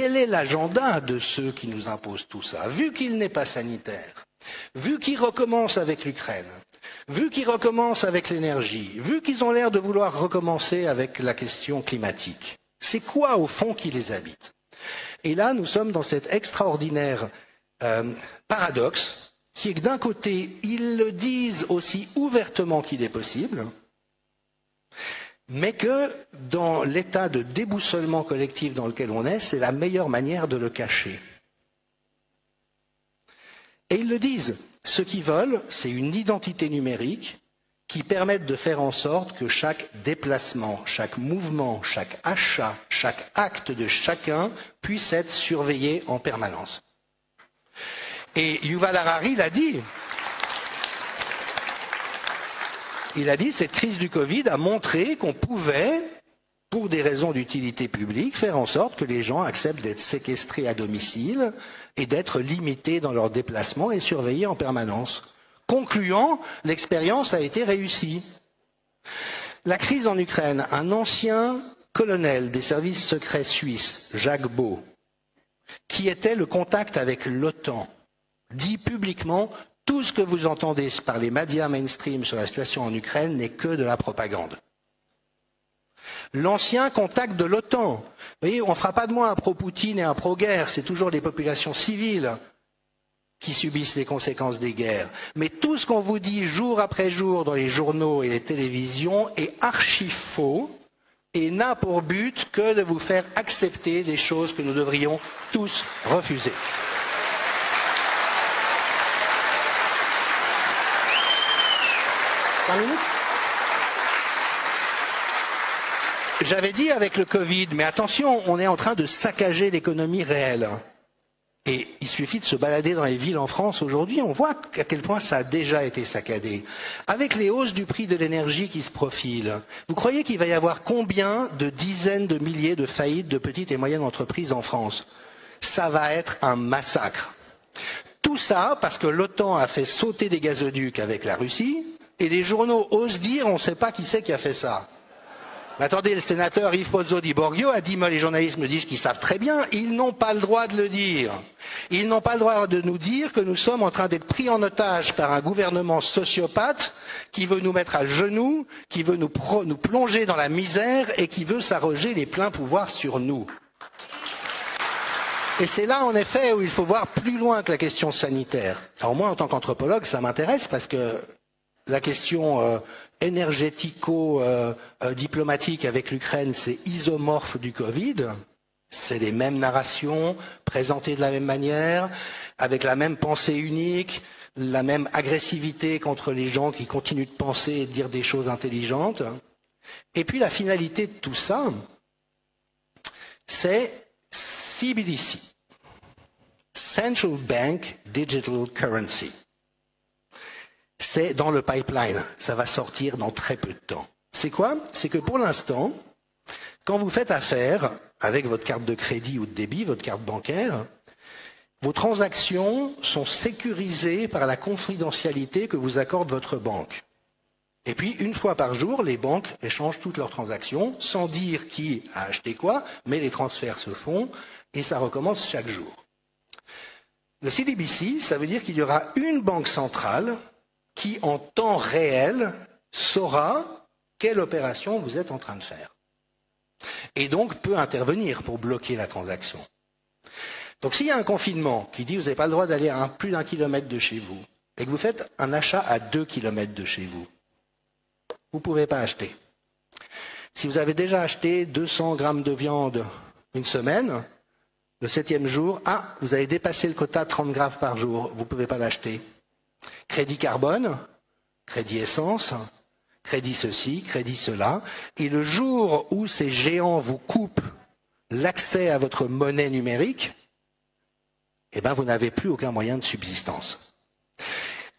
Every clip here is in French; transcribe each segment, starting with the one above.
quel est l'agenda de ceux qui nous imposent tout ça? Vu qu'il n'est pas sanitaire, vu qu'ils recommencent avec l'Ukraine, vu qu'ils recommencent avec l'énergie, vu qu'ils ont l'air de vouloir recommencer avec la question climatique, c'est quoi au fond qui les habite? Et là, nous sommes dans cet extraordinaire paradoxe qui est que d'un côté, ils le disent aussi ouvertement qu'il est possible, mais que dans l'état de déboussolement collectif dans lequel on est, c'est la meilleure manière de le cacher. Et ils le disent, ce qu'ils veulent, c'est une identité numérique qui permette de faire en sorte que chaque déplacement, chaque mouvement, chaque achat, chaque acte de chacun puisse être surveillé en permanence. Et Yuval Harari l'a dit. Il a dit, cette crise du Covid a montré qu'on pouvait, pour des raisons d'utilité publique, faire en sorte que les gens acceptent d'être séquestrés à domicile et d'être limités dans leurs déplacements et surveillés en permanence. Concluant, l'expérience a été réussie. La crise en Ukraine, un ancien colonel des services secrets suisses, Jacques Beau, qui était le contact avec l'OTAN, dit publiquement « Tout ce que vous entendez par les médias mainstream sur la situation en Ukraine n'est que de la propagande ». L'ancien contact de l'OTAN. Vous voyez, on ne fera pas de moi un pro-Poutine et un pro-guerre, c'est toujours les populations civiles qui subissent les conséquences des guerres. Mais tout ce qu'on vous dit jour après jour dans les journaux et les télévisions est archi faux et n'a pour but que de vous faire accepter des choses que nous devrions tous refuser. J'avais dit avec le Covid, mais attention, on est en train de saccager l'économie réelle. Et il suffit de se balader dans les villes en France aujourd'hui, on voit à quel point ça a déjà été saccadé. Avec les hausses du prix de l'énergie qui se profilent, vous croyez qu'il va y avoir combien de dizaines de milliers de faillites de petites et moyennes entreprises en France? Ça va être un massacre. Tout ça parce que l'OTAN a fait sauter des gazoducs avec la Russie, et les journaux osent dire on ne sait pas qui c'est qui a fait ça. Mais attendez, le sénateur Yves Pozzo di Borghio a dit, moi les journalistes me disent qu'ils savent très bien, ils n'ont pas le droit de le dire. Ils n'ont pas le droit de nous dire que nous sommes en train d'être pris en otage par un gouvernement sociopathe qui veut nous mettre à genoux, qui veut nous plonger dans la misère et qui veut s'arroger les pleins pouvoirs sur nous. Et c'est là, en effet, où il faut voir plus loin que la question sanitaire. Alors moi, en tant qu'anthropologue, ça m'intéresse parce que la question énergético-diplomatique avec l'Ukraine, c'est isomorphe du Covid. C'est les mêmes narrations, présentées de la même manière, avec la même pensée unique, la même agressivité contre les gens qui continuent de penser et de dire des choses intelligentes. Et puis la finalité de tout ça, c'est CBDC, Central Bank Digital Currency. C'est dans le pipeline, ça va sortir dans très peu de temps. C'est quoi? C'est que pour l'instant, quand vous faites affaire avec votre carte de crédit ou de débit, votre carte bancaire, vos transactions sont sécurisées par la confidentialité que vous accorde votre banque. Et puis, une fois par jour, les banques échangent toutes leurs transactions, sans dire qui a acheté quoi, mais les transferts se font et ça recommence chaque jour. Le CBDC, ça veut dire qu'il y aura une banque centrale qui, en temps réel, saura quelle opération vous êtes en train de faire. Et donc peut intervenir pour bloquer la transaction. Donc s'il y a un confinement qui dit que vous n'avez pas le droit d'aller à plus d'1 kilomètre de chez vous, et que vous faites un achat à 2 kilomètres de chez vous, vous ne pouvez pas acheter. Si vous avez déjà acheté 200 grammes de viande une semaine, le 7e jour, vous avez dépassé le quota de 30 grammes par jour, vous ne pouvez pas l'acheter. Crédit carbone, crédit essence, crédit ceci, crédit cela. Et le jour où ces géants vous coupent l'accès à votre monnaie numérique, eh bien, vous n'avez plus aucun moyen de subsistance.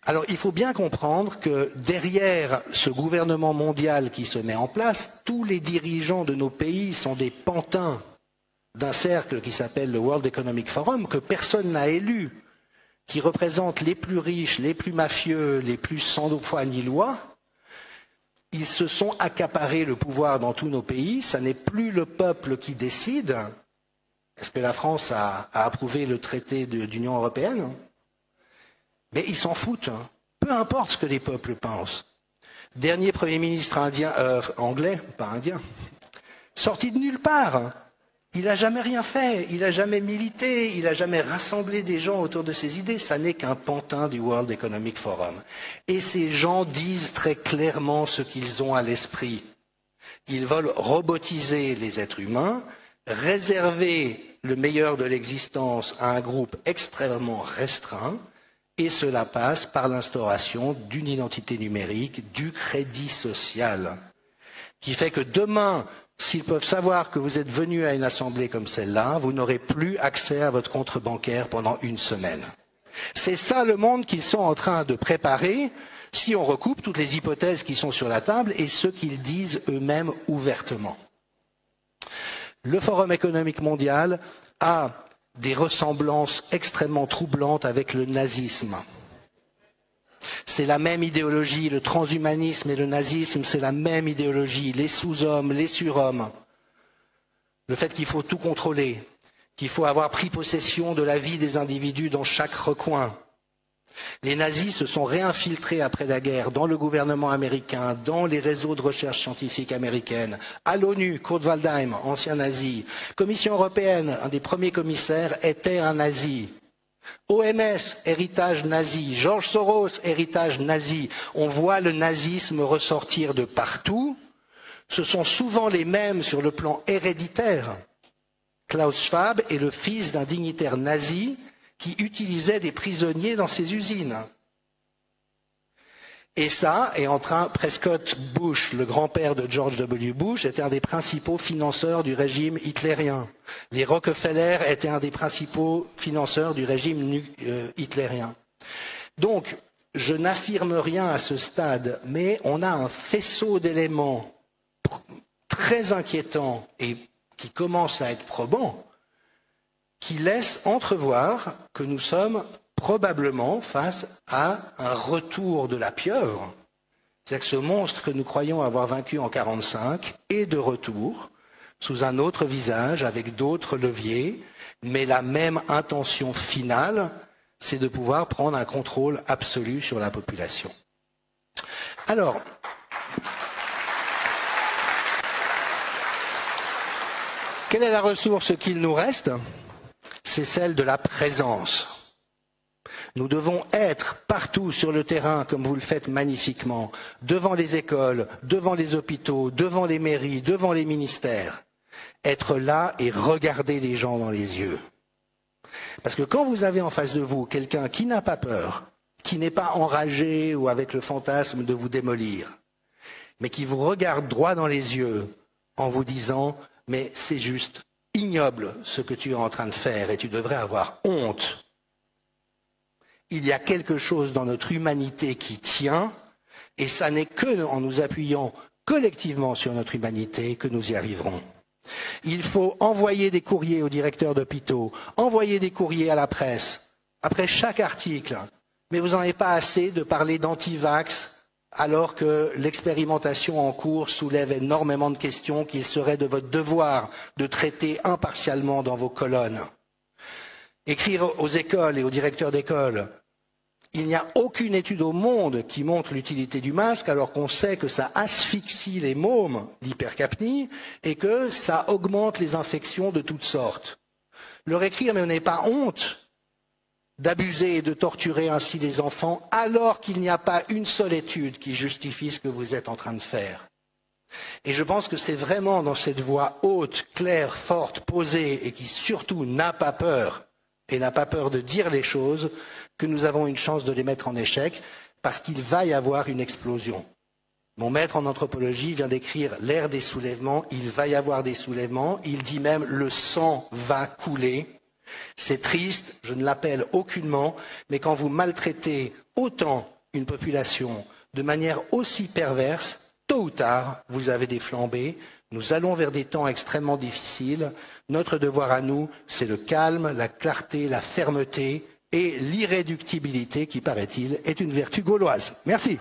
Alors, il faut bien comprendre que derrière ce gouvernement mondial qui se met en place, tous les dirigeants de nos pays sont des pantins d'un cercle qui s'appelle le World Economic Forum, que personne n'a élu, qui représente les plus riches, les plus mafieux, les plus sans foi ni loi. Ils se sont accaparés le pouvoir dans tous nos pays. Ça n'est plus le peuple qui décide, Est-ce que la France a approuvé le traité d'Union européenne? Mais ils s'en foutent. Peu importe ce que les peuples pensent. Dernier Premier ministre anglais, pas indien, sorti de nulle part. Il n'a jamais rien fait, il n'a jamais milité, il n'a jamais rassemblé des gens autour de ses idées. Ça n'est qu'un pantin du World Economic Forum. Et ces gens disent très clairement ce qu'ils ont à l'esprit. Ils veulent robotiser les êtres humains, réserver le meilleur de l'existence à un groupe extrêmement restreint, et cela passe par l'instauration d'une identité numérique, du crédit social, qui fait que demain, s'ils peuvent savoir que vous êtes venu à une assemblée comme celle-là, vous n'aurez plus accès à votre compte bancaire pendant une semaine. C'est ça le monde qu'ils sont en train de préparer, si on recoupe toutes les hypothèses qui sont sur la table et ce qu'ils disent eux-mêmes ouvertement. Le Forum économique mondial a des ressemblances extrêmement troublantes avec le nazisme. C'est la même idéologie, le transhumanisme et le nazisme, c'est la même idéologie, les sous-hommes, les surhommes. Le fait qu'il faut tout contrôler, qu'il faut avoir pris possession de la vie des individus dans chaque recoin. Les nazis se sont réinfiltrés après la guerre dans le gouvernement américain, dans les réseaux de recherche scientifique américaine, à l'ONU, Kurt Waldheim, ancien nazi, Commission européenne, un des premiers commissaires, était un nazi. OMS, héritage nazi, George Soros, héritage nazi. On voit le nazisme ressortir de partout. Ce sont souvent les mêmes sur le plan héréditaire. Klaus Schwab est le fils d'un dignitaire nazi qui utilisait des prisonniers dans ses usines. Et ça est en train, Prescott Bush, le grand-père de George W. Bush, était un des principaux financeurs du régime hitlérien. Les Rockefeller étaient un des principaux financeurs du régime hitlérien. Donc, je n'affirme rien à ce stade, mais on a un faisceau d'éléments très inquiétants et qui commencent à être probants, qui laisse entrevoir que nous sommes probablement face à un retour de la pieuvre. C'est-à-dire que ce monstre que nous croyons avoir vaincu en 1945 est de retour, sous un autre visage, avec d'autres leviers, mais la même intention finale, c'est de pouvoir prendre un contrôle absolu sur la population. Alors, quelle est la ressource qu'il nous reste ? C'est celle de la présence. Nous devons être partout sur le terrain, comme vous le faites magnifiquement, devant les écoles, devant les hôpitaux, devant les mairies, devant les ministères. Être là et regarder les gens dans les yeux. Parce que quand vous avez en face de vous quelqu'un qui n'a pas peur, qui n'est pas enragé ou avec le fantasme de vous démolir, mais qui vous regarde droit dans les yeux en vous disant « mais c'est juste ignoble ce que tu es en train de faire et tu devrais avoir honte ». Il y a quelque chose dans notre humanité qui tient, et ça n'est que en nous appuyant collectivement sur notre humanité que nous y arriverons. Il faut envoyer des courriers aux directeurs d'hôpitaux, envoyer des courriers à la presse, après chaque article. Mais vous n'en avez pas assez de parler d'anti-vax, alors que l'expérimentation en cours soulève énormément de questions qu'il serait de votre devoir de traiter impartialement dans vos colonnes. Écrire aux écoles et aux directeurs d'école. Il n'y a aucune étude au monde qui montre l'utilité du masque, alors qu'on sait que ça asphyxie les mômes, l'hypercapnie, et que ça augmente les infections de toutes sortes. Leur écrire, mais vous n'avez pas honte d'abuser et de torturer ainsi les enfants, alors qu'il n'y a pas une seule étude qui justifie ce que vous êtes en train de faire. Et je pense que c'est vraiment dans cette voix haute, claire, forte, posée, et qui surtout n'a pas peur, et n'a pas peur de dire les choses, que nous avons une chance de les mettre en échec, parce qu'il va y avoir une explosion. Mon maître en anthropologie vient d'écrire l'ère des soulèvements, il va y avoir des soulèvements, il dit même le sang va couler. C'est triste, je ne l'appelle aucunement, mais quand vous maltraitez autant une population de manière aussi perverse, tôt ou tard, vous avez des flambées. Nous allons vers des temps extrêmement difficiles. Notre devoir à nous, c'est le calme, la clarté, la fermeté et l'irréductibilité qui, paraît-il, est une vertu gauloise. Merci.